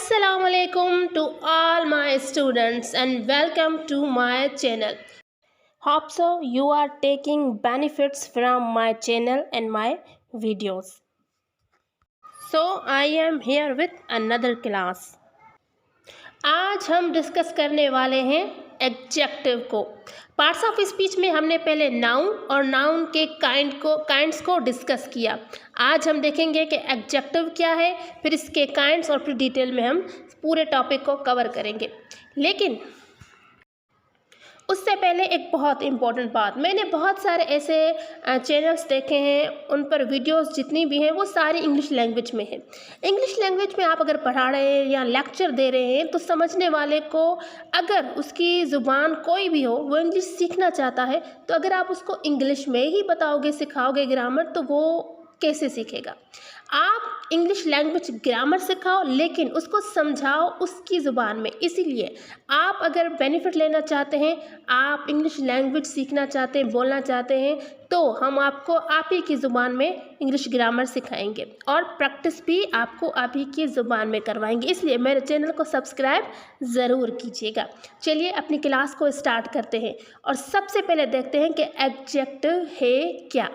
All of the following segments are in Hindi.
Assalamu alaikum to all my students and welcome to my channel. Hope so you are taking benefits from my channel and my videos. So I am here with another class. आज हम डिस्कस करने वाले हैं एडजेक्टिव को। पार्ट्स ऑफ स्पीच में हमने पहले नाउन और नाउन के काइंड्स को डिस्कस किया। आज हम देखेंगे कि एडजेक्टिव क्या है, फिर इसके काइंड्स और फिर डिटेल में हम पूरे टॉपिक को कवर करेंगे। लेकिन उससे पहले एक बहुत इम्पॉर्टेंट बात, मैंने बहुत सारे ऐसे चैनल्स देखे हैं, उन पर वीडियोस जितनी भी हैं वो सारी इंग्लिश लैंग्वेज में है। इंग्लिश लैंग्वेज में आप अगर पढ़ा रहे हैं या लेक्चर दे रहे हैं तो समझने वाले को, अगर उसकी ज़ुबान कोई भी हो, वो इंग्लिश सीखना चाहता है, तो अगर आप उसको इंग्लिश में ही बताओगे, सिखाओगे ग्रामर, तो वो कैसे सीखेगा। आप इंग्लिश लैंग्वेज ग्रामर सिखाओ लेकिन उसको समझाओ उसकी ज़ुबान में। इसीलिए आप अगर बेनिफिट लेना चाहते हैं, आप इंग्लिश लैंग्वेज सीखना चाहते हैं, बोलना चाहते हैं, तो हम आपको आप ही की ज़ुबान में इंग्लिश ग्रामर सिखाएंगे और प्रैक्टिस भी आपको आप ही की ज़ुबान में करवाएंगे। इसलिए मेरे चैनल को सब्सक्राइब ज़रूर कीजिएगा। चलिए अपनी क्लास को स्टार्ट करते हैं और सबसे पहले देखते हैं कि एडजेक्टिव है क्या।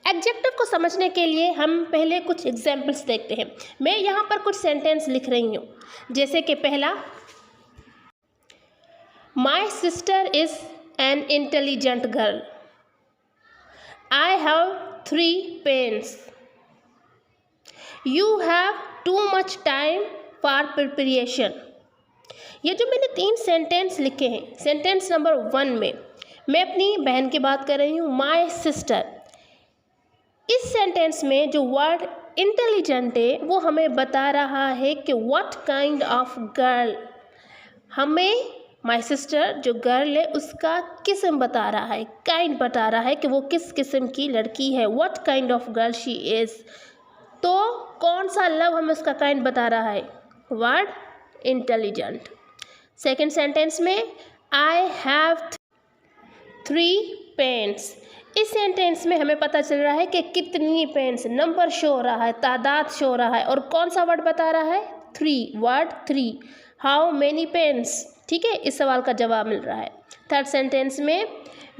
एडजेक्टिव को समझने के लिए हम पहले कुछ एग्जाम्पल्स देखते हैं। मैं यहाँ पर कुछ सेंटेंस लिख रही हूँ, जैसे कि पहला, my sister is an intelligent girl, I have 3 pens, you have too much time for preparation. ये जो मैंने 3 सेंटेंस लिखे हैं, सेंटेंस नंबर 1 में मैं अपनी बहन की बात कर रही हूँ, माई सिस्टर। इस सेंटेंस में जो वर्ड इंटेलिजेंट है वो हमें बता रहा है कि व्हाट काइंड ऑफ गर्ल, हमें माय सिस्टर जो गर्ल है उसका किस्म बता रहा है, काइंड बता रहा है कि वो किस किस्म की लड़की है, what kind of girl she is. तो कौन सा लव हमें उसका काइंड बता रहा है, वर्ड इंटेलिजेंट। सेकेंड सेंटेंस में आई हैव 3 पेन्स। इस सेंटेंस में हमें पता चल रहा है कि कितनी पेन्स, नंबर शो हो रहा है, तादाद शो हो रहा है, और कौन सा वर्ड बता रहा है, 3, वर्ड 3, हाउ मेनी पेन्स। ठीक है, इस सवाल का जवाब मिल रहा है। थर्ड सेंटेंस में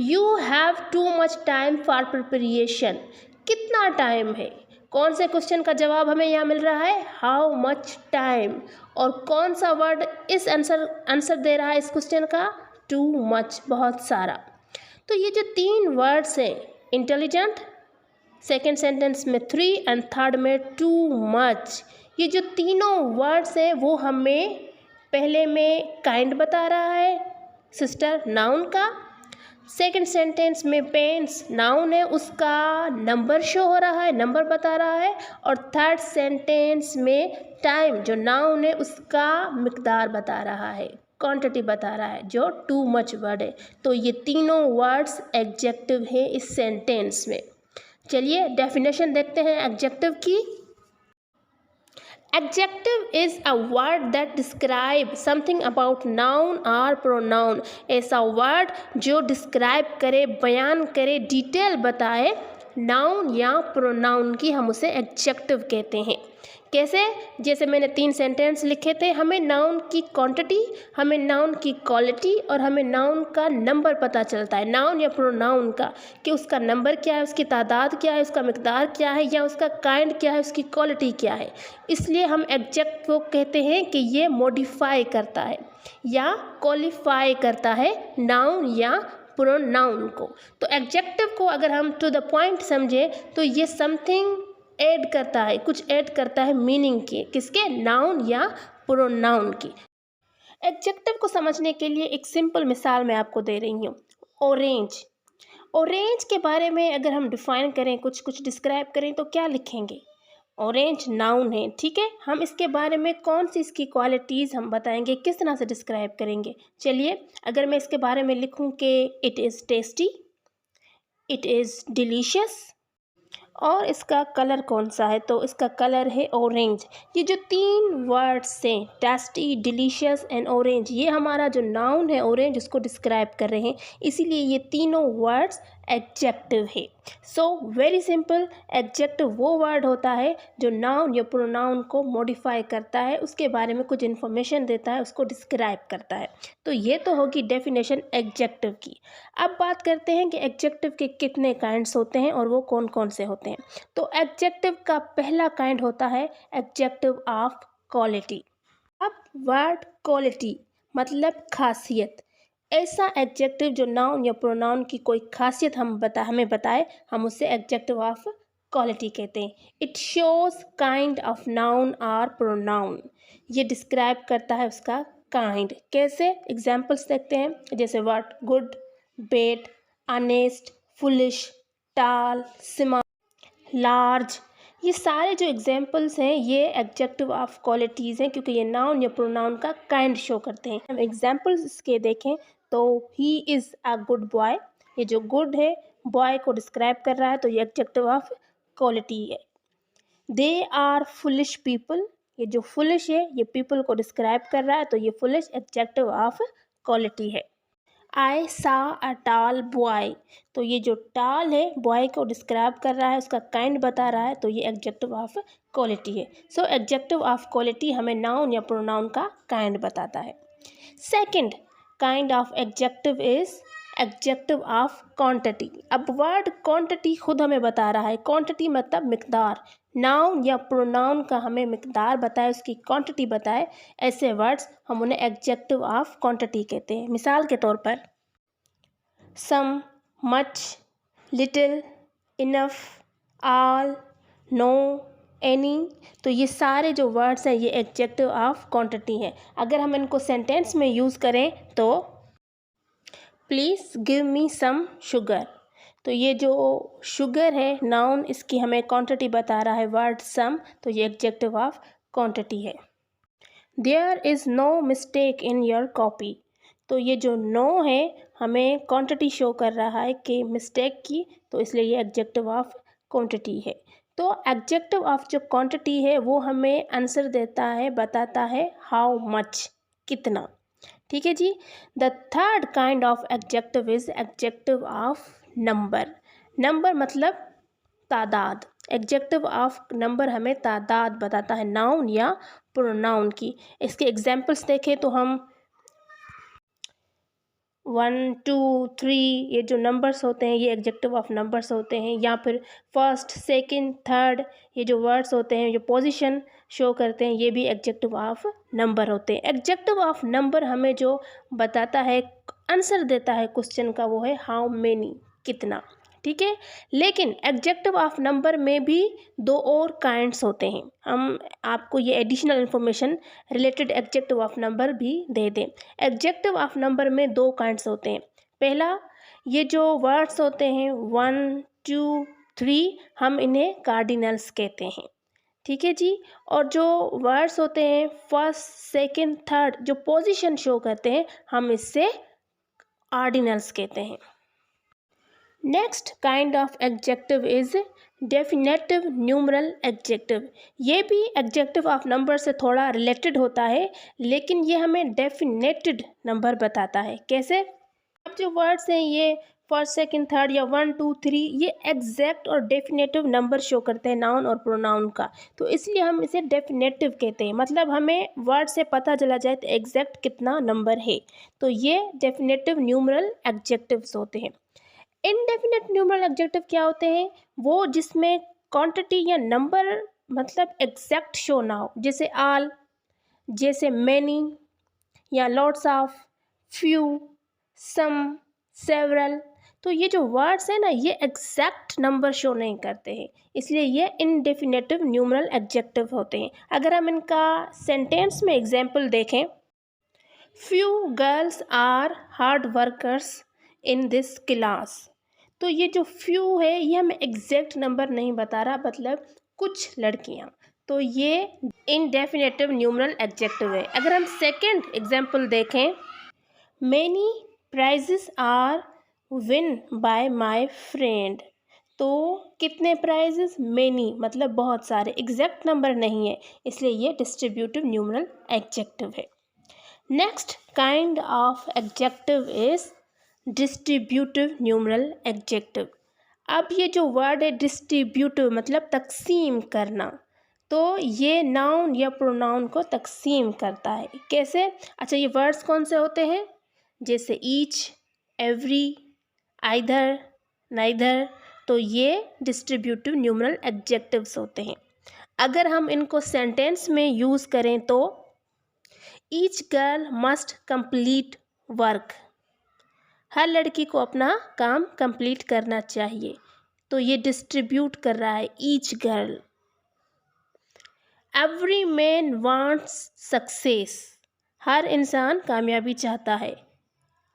you have too much time for preparation, कितना टाइम है, कौन से क्वेश्चन का जवाब हमें यहाँ मिल रहा है, हाउ मच टाइम, और कौन सा वर्ड इस आंसर दे रहा है इस क्वेश्चन का, टू मच, बहुत सारा। तो ये जो 3 वर्ड्स हैं, इंटेलिजेंट, सेकेंड सेंटेंस में 3 एंड थर्ड में टू मच, ये जो तीनों वर्ड्स हैं वो हमें पहले में काइंड बता रहा है, सिस्टर नाउन का, सेकेंड सेंटेंस में पेन्स नाउन है, उसका नंबर शो हो रहा है, नंबर बता रहा है, और थर्ड सेंटेंस में टाइम जो नाउन है उसका मिकदार बता रहा है, क्वांटिटी बता रहा है, जो टू मच वर्ड है। तो ये तीनों वर्ड्स एडजेक्टिव हैं इस सेंटेंस में। चलिए डेफिनेशन देखते हैं एडजेक्टिव की। Adjective is a word that describe something about noun और प्रोनाउन। ऐसा वर्ड जो डिस्क्राइब करे, बयान करे, डिटेल बताए नाउन या प्रोनाउन की, हम उसे एडजेक्टिव कहते हैं। कैसे, जैसे मैंने 3 सेंटेंस लिखे थे, हमें नाउन की क्वांटिटी, हमें नाउन की क्वालिटी और हमें नाउन का नंबर पता चलता है, नाउन या प्रोनाउन का, कि उसका नंबर क्या है, उसकी तादाद क्या है, उसका मिकदार क्या है, या उसका काइंड क्या है, उसकी क्वालिटी क्या है। इसलिए हम एडजेक्टिव को कहते हैं कि ये मॉडिफाई करता है या क्वालिफाई करता है नाउन या प्रोनाउन को। तो एडजेक्टिव को अगर हम टू द पॉइंट समझें तो ये समथिंग ऐड करता है, कुछ ऐड करता है मीनिंग के, किसके, नाउन या प्रोनाउन की। एडजेक्टिव को समझने के लिए एक सिंपल मिसाल मैं आपको दे रही हूँ, ऑरेंज। ऑरेंज के बारे में अगर हम डिफाइन करें, कुछ डिस्क्राइब करें, तो क्या लिखेंगे, ऑरेंज नाउन है, ठीक है। हम इसके बारे में कौन सी इसकी क्वालिटीज़ हम बताएंगे, किस तरह से डिस्क्राइब करेंगे। चलिए, अगर मैं इसके बारे में लिखूं कि it is tasty, it is delicious, और इसका कलर कौन सा है, तो इसका कलर है ऑरेंज। ये जो 3 वर्ड्स हैं, टेस्टी, डिलीशियस एंड ऑरेंज, ये हमारा जो नाउन है ऑरेंज उसको डिस्क्राइब कर रहे हैं। इसीलिए ये तीनों वर्ड्स एडजेक्टिव है। सो वेरी सिंपल, एडजेक्टिव वो वर्ड होता है जो नाउन या प्रोनाउन को मॉडिफाई करता है, उसके बारे में कुछ इन्फॉर्मेशन देता है, उसको डिस्क्राइब करता है। तो ये तो होगी डेफिनेशन एडजेक्टिव की। अब बात करते हैं कि एडजेक्टिव के कितने काइंड्स होते हैं और वो कौन कौन से होते हैं। तो एडजेक्टिव का पहला काइंड होता है एडजेक्टिव ऑफ क्वालिटी। अब वर्ड क्वालिटी मतलब खासियत, ऐसा एडजेक्टिव जो नाउन या प्रोनाउन की कोई खासियत हमें बताए, हम उससे एडजेक्टिव ऑफ क्वालिटी कहते हैं। It shows kind of noun और प्रोनाउन, ये डिस्क्राइब करता है उसका काइंड। कैसे? एग्जाम्पल्स देखते हैं, जैसे word good, bad, honest, foolish, टाल, स्मॉल, लार्ज, ये सारे जो एग्जाम्पल्स हैं ये एडजेक्टिव ऑफ क्वालिटीज़ हैं, क्योंकि ये नाउन या प्रोनाउन का काइंड शो करते हैं। हम एग्जाम्पल्स इसके देखें तो he is a good boy, ये जो गुड है बॉय को डिस्क्राइब कर रहा है, तो ये एडजेक्टिव ऑफ क्वालिटी है। दे आर फुलिश पीपल, ये जो फुलिश है ये पीपल को डिस्क्राइब कर रहा है, तो ये फुलिश एडजेक्टिव ऑफ क्वालिटी है। आई सा अ टाल बॉय, तो ये जो टाल है बॉय को डिस्क्राइब कर रहा है, उसका काइंड बता रहा है, तो ये एडजेक्टिव ऑफ क्वालिटी है। सो एडजेक्टिव ऑफ क्वालिटी हमें नाउन या प्रोनाउन का काइंड बताता है। Second kind of adjective is adjective of quantity. अब वर्ड क्वांटिटी खुद हमें बता रहा है, क्वांटिटी मतलब मिकदार, नाउन या प्रोनाउन का हमें मिकदार बताए, उसकी क्वांटिटी बताए, ऐसे वर्ड्स हम उन्हें एडजेक्टिव ऑफ क्वांटिटी कहते हैं। मिसाल के तौर पर some, much, little, enough, all, no, any, तो ये सारे जो वर्ड्स हैं ये एडजेक्टिव ऑफ क्वांटिटी हैं। अगर हम इनको सेंटेंस में यूज़ करें तो please give me some sugar, तो ये जो शुगर है नाउन, इसकी हमें क्वांटिटी बता रहा है वर्ड सम, तो ये एडजेक्टिव ऑफ क्वांटिटी है। There is no mistake in your copy, तो ये जो नो है हमें क्वांटिटी शो कर रहा है कि मिस्टेक की, तो इसलिए ये एडजेक्टिव ऑफ क्वांटिटी है। तो एडजेक्टिव ऑफ जो क्वांटिटी है वो हमें आंसर देता है, बताता है हाउ मच, कितना। ठीक है जी। The third kind of adjective is adjective of number. Number मतलब तादाद, एडजेक्टिव ऑफ नंबर हमें तादाद बताता है नाउन या प्रोनाउन की। इसके एग्जाम्पल्स देखें तो हम 1, 2, 3 ये जो नंबर्स होते हैं ये एडजेक्टिव ऑफ नंबर्स होते हैं, या फिर फर्स्ट, सेकंड, थर्ड ये जो वर्ड्स होते हैं जो पोजीशन शो करते हैं ये भी एडजेक्टिव ऑफ नंबर होते हैं। एडजेक्टिव ऑफ नंबर हमें जो बताता है, आंसर देता है क्वेश्चन का, वो है हाउ मेनी, कितना। ठीक है, लेकिन एडजेक्टिव ऑफ नंबर में भी दो और काइंड्स होते हैं, हम आपको ये additional information related adjective of number भी दे दें। एडजेक्टिव ऑफ नंबर में दो काइंड्स होते हैं। पहला, ये जो वर्ड्स होते हैं 1, 2, 3 हम इन्हें कार्डिनल्स कहते हैं। ठीक है जी। और जो वर्ड्स होते हैं फर्स्ट, सेकंड, थर्ड जो पोजीशन शो करते हैं हम इससे ऑर्डिनल्स कहते हैं। Next kind of adjective is definitive numeral adjective. ये भी एडजेक्टिव ऑफ नंबर से थोड़ा रिलेटेड होता है, लेकिन ये हमें डेफिनेटेड नंबर बताता है। कैसे? अब जो वर्ड्स हैं ये फर्स्ट, सेकंड, थर्ड या 1, 2, 3 ये एग्जैक्ट और डेफिनेटिव नंबर शो करते हैं नाउन और प्रोनाउन का, तो इसलिए हम इसे डेफिनेटिव कहते हैं। मतलब हमें वर्ड से पता चला जाए तो एग्जैक्ट कितना नंबर है, तो ये डेफिनेटिव न्यूमरल एडजेक्टिव्स होते हैं। इनडेफिनेट न्यूमरल एडजेक्टिव क्या होते हैं? वो जिसमें क्वांटिटी या नंबर मतलब एग्जैक्ट शो ना हो, जैसे ऑल, जैसे मैनी या lots of, few, some, several. तो ये जो वर्ड्स हैं ना ये एग्जैक्ट नंबर शो नहीं करते हैं, इसलिए ये इनडेफिनेटिव न्यूमरल एडजेक्टिव होते हैं। अगर हम इनका सेंटेंस में एग्जाम्पल देखें, few girls are hard workers in this class, तो ये जो फ्यू है ये हमें एग्जैक्ट नंबर नहीं बता रहा, मतलब कुछ लड़कियां, तो ये इनडेफिनेटिव न्यूमरल एडजेक्टिव है। अगर हम सेकंड एग्जाम्पल देखें, many prizes are win by my friend, तो कितने प्राइजेस? मैनी मतलब बहुत सारे, एग्जैक्ट नंबर नहीं है, इसलिए ये डिस्ट्रीब्यूटिव न्यूमरल एडजेक्टिव है। Next kind of adjective is distributive numeral adjective. अब ये जो वर्ड है डिस्ट्रीब्यूटिव मतलब तकसीम करना, तो ये नाउन या प्रोनाउन को तकसीम करता है। कैसे? अच्छा, ये वर्ड्स कौन से होते हैं? जैसे ईच, एवरी, आइदर, नाइदर, तो ये डिस्ट्रीब्यूटिव न्यूमरल एडजेक्टिव्स होते हैं। अगर हम इनको सेंटेंस में यूज़ करें तो each girl must complete work, हर लड़की को अपना काम कंप्लीट करना चाहिए, तो ये डिस्ट्रीब्यूट कर रहा है each girl. Every man wants success, हर इंसान कामयाबी चाहता है।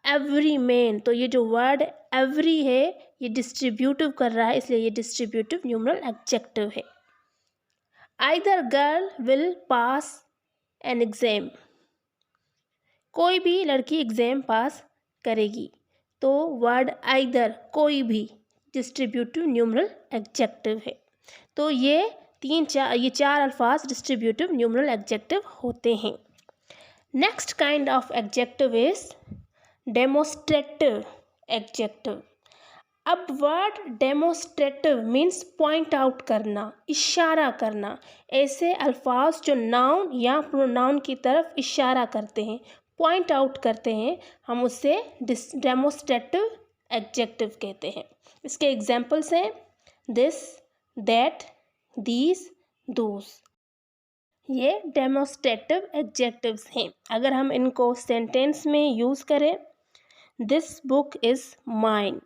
एवरी मैन, तो ये जो वर्ड एवरी है ये डिस्ट्रीब्यूटिव कर रहा है, इसलिए ये डिस्ट्रीब्यूटिव न्यूमरल एडजेक्टिव है। Either girl will pass an exam, कोई भी लड़की एग्ज़ाम पास करेगी, तो वर्ड आइदर कोई भी डिस्ट्रीब्यूटिव न्यूमरल एडजेक्टिव है। तो ये चार अल्फाज डिस्ट्रीब्यूटिव न्यूमरल एडजेक्टिव होते हैं। Next kind of adjective is demonstrative adjective. अब word demonstrative means point out करना, इशारा करना, ऐसे अल्फाज जो नाउन या प्रोनाउन की तरफ इशारा करते हैं, पॉइंट आउट करते हैं, हम उससे डेमोस्ट्रेटिव एडजेक्टिव कहते हैं। इसके एग्जाम्पल्स हैं दिस, दैट, दीज, दोज, ये डेमोस्ट्रेटिव एडजेक्टिव्स हैं। अगर हम इनको सेंटेंस में यूज़ करें, this book is mine,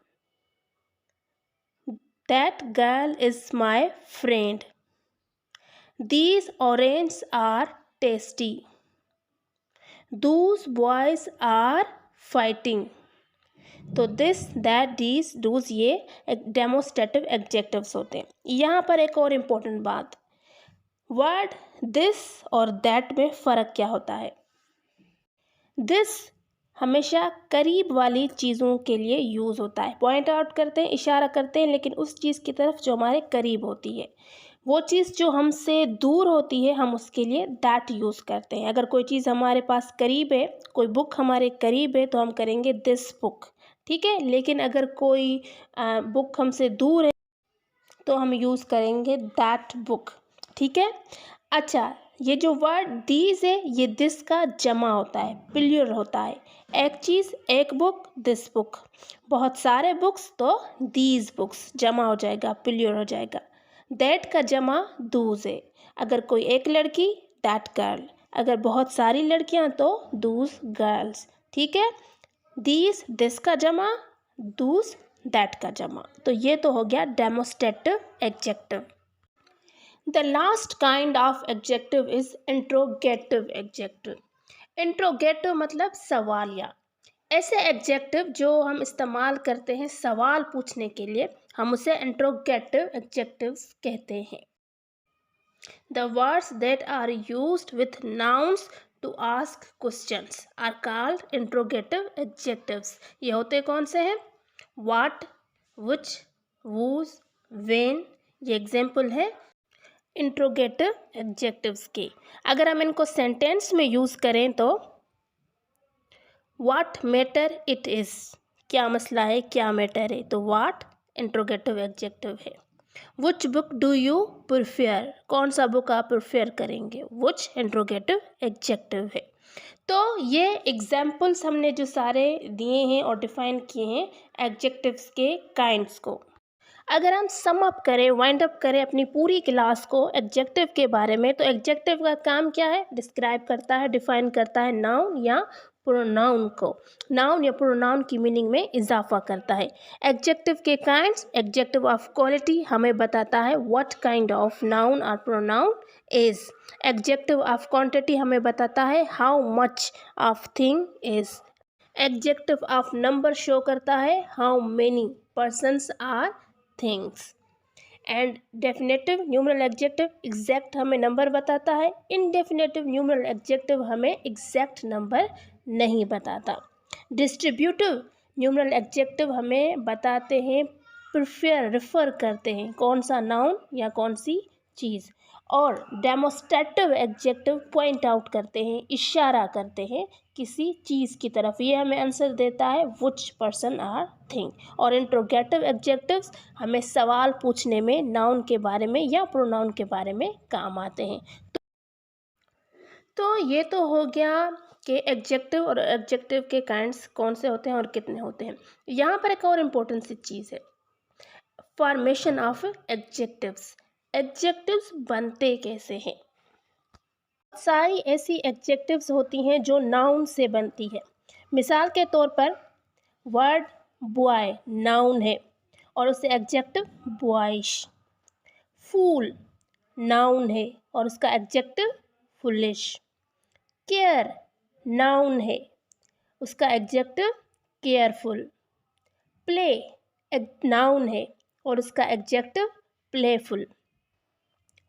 that girl is my friend, these orange are tasty, those boys are fighting, तो दिस, दैट, दीज, डूज ये डेमोस्ट्रेटिव एडजेक्टिव्स होते हैं। यहाँ पर एक और इम्पोर्टेंट बात, वर्ड दिस और दैट में फ़र्क क्या होता है? दिस हमेशा करीब वाली चीज़ों के लिए यूज़ होता है, पॉइंट आउट करते हैं, इशारा करते हैं, लेकिन उस चीज़ की तरफ जो हमारे करीब होती है। वो चीज़ जो हमसे दूर होती है हम उसके लिए दैट यूज़ करते हैं। अगर कोई चीज़ हमारे पास करीब है, कोई बुक हमारे करीब है, तो हम करेंगे दिस बुक, ठीक है। लेकिन अगर कोई बुक हमसे दूर है तो हम यूज़ करेंगे दैट बुक, ठीक है। अच्छा, ये जो वर्ड दीज है ये दिस का जमा होता है, प्लूरल होता है। एक चीज़, एक बुक, दिस बुक, बहुत सारे बुक्स तो दीज बुक्स, जमा हो जाएगा, प्लूरल हो जाएगा। दैट का जमा दूज है, अगर कोई एक लड़की दैट गर्ल, अगर बहुत सारी लड़कियां तो दूज गर्ल्स, ठीक है। दीज दिस का जमा, दूज दैट का जमा, तो ये तो हो गया demonstrative adjective. The last kind of adjective is interrogative adjective. Interrogative मतलब सवालिया, ऐसे एडजेक्टिव जो हम इस्तेमाल करते हैं सवाल पूछने के लिए, हम उसे इंट्रोगेटिव एडजेक्टिव्स कहते हैं। The words that are used with nouns to ask questions are called interrogative adjectives. ये होते कौन से हैं? व्हाट, व्हिच, whose, when, ये एग्जाम्पल है इंट्रोगेटिव एडजेक्टिव्स के। अगर हम इनको सेंटेंस में यूज़ करें तो व्हाट मैटर इट इज़, क्या मसला है, क्या मैटर है, तो व्हाट इंट्रोगेटिव एडजेक्टिव है। Which book do you prefer, कौन सा बुक आप प्रेफर करेंगे, विच इंट्रोगेटिव एडजेक्टिव है। तो ये एग्जाम्पल्स हमने जो सारे दिए हैं और डिफाइन किए हैं एडजेक्टिव्स के काइंड्स को। अगर हम सम अप करें, वाइंड अप करें अपनी पूरी क्लास को एडजेक्टिव के बारे में, तो एडजेक्टिव का काम क्या है? डिस्क्राइब करता है, डिफाइन करता है नाउन या प्रोनाउन को, नाउन या प्रोनाउन की मीनिंग में इजाफा करता है। एडजेक्टिव के काइंड्स, एडजेक्टिव ऑफ क्वालिटी हमें बताता है व्हाट काइंड ऑफ नाउन और pronoun is. Adjective of quantity हमें बताता है how much of thing is. Adjective of number show करता है how many persons or things. And definitive numeral adjective exact हमें नंबर बताता है। इनडेफिनेटिव न्यूमरल एडजेक्टिव हमें एग्जैक्ट नंबर नहीं बताता। डिस्ट्रीब्यूटिव न्यूमरल एडजेक्टिव हमें बताते हैं, प्रेफर, रेफर करते हैं कौन सा नाउन या कौन सी चीज़। और डेमोस्ट्रेटिव एडजेक्टिव पॉइंट आउट करते हैं, इशारा करते हैं किसी चीज़ की तरफ। ये हमें आंसर देता है व्हिच पर्सन आर थिंग। और इंट्रोगेटिव एडजेक्टिव्स हमें सवाल पूछने में नाउन के बारे में या प्रोनाउन के बारे में काम आते हैं। तो ये तो हो गया कि एडजेक्टिव और एडजेक्टिव के काइंड्स कौन से होते हैं और कितने होते हैं। यहाँ पर एक और इम्पोर्टेंट सी चीज़ है, फॉर्मेशन ऑफ एडजेक्टिव्स। एडजेक्टिव्स बनते कैसे हैं? सारी ऐसी एडजेक्टिव्स होती हैं जो नाउन से बनती है। मिसाल के तौर पर वर्ड बॉय नाउन है और उससे एडजेक्टिव बॉयश। फूल नाउन है और उसका एडजेक्टिव फुलिश। केयर नाउन है, उसका एडजेक्टिव केयरफुल। प्ले एक नाउन है और उसका एडजेक्टिव प्लेफुल।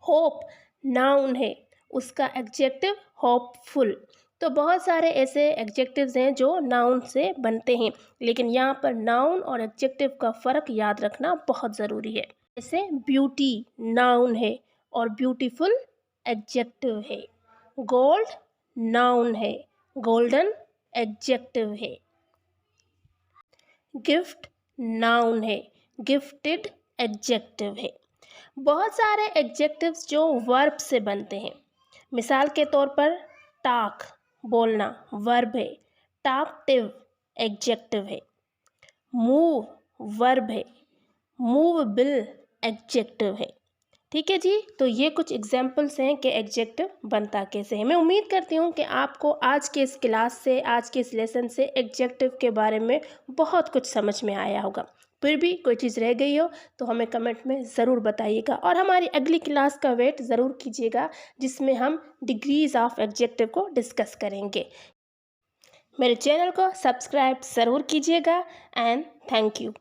होप नाउन है, उसका एडजेक्टिव होपफुल। तो बहुत सारे ऐसे एडजेक्टिव्स हैं जो नाउन से बनते हैं, लेकिन यहाँ पर नाउन और एडजेक्टिव का फ़र्क याद रखना बहुत ज़रूरी है। जैसे ब्यूटी नाउन है और ब्यूटीफुल एडजेक्टिव है। गोल्ड नाउन है, गोल्डन एडजेक्टिव है। गिफ्ट नाउन है, गिफ्टेड एडजेक्टिव है। बहुत सारे एडजेक्टिव्स जो वर्ब से बनते हैं। मिसाल के तौर पर टॉक बोलना वर्ब है, टॉकटिव एडजेक्टिव है। मूव वर्ब है, मूवेबल एडजेक्टिव है। ठीक है जी, तो ये कुछ एग्जाम्पल्स हैं कि एडजेक्टिव बनता कैसे है। मैं उम्मीद करती हूँ कि आपको आज के इस क्लास से, आज के इस लेसन से एडजेक्टिव के बारे में बहुत कुछ समझ में आया होगा। फिर भी कोई चीज़ रह गई हो तो हमें कमेंट में ज़रूर बताइएगा और हमारी अगली क्लास का वेट ज़रूर कीजिएगा, जिसमें हम डिग्रीज ऑफ एडजेक्टिव को डिस्कस करेंगे। मेरे चैनल को सब्सक्राइब ज़रूर कीजिएगा एंड थैंक यू।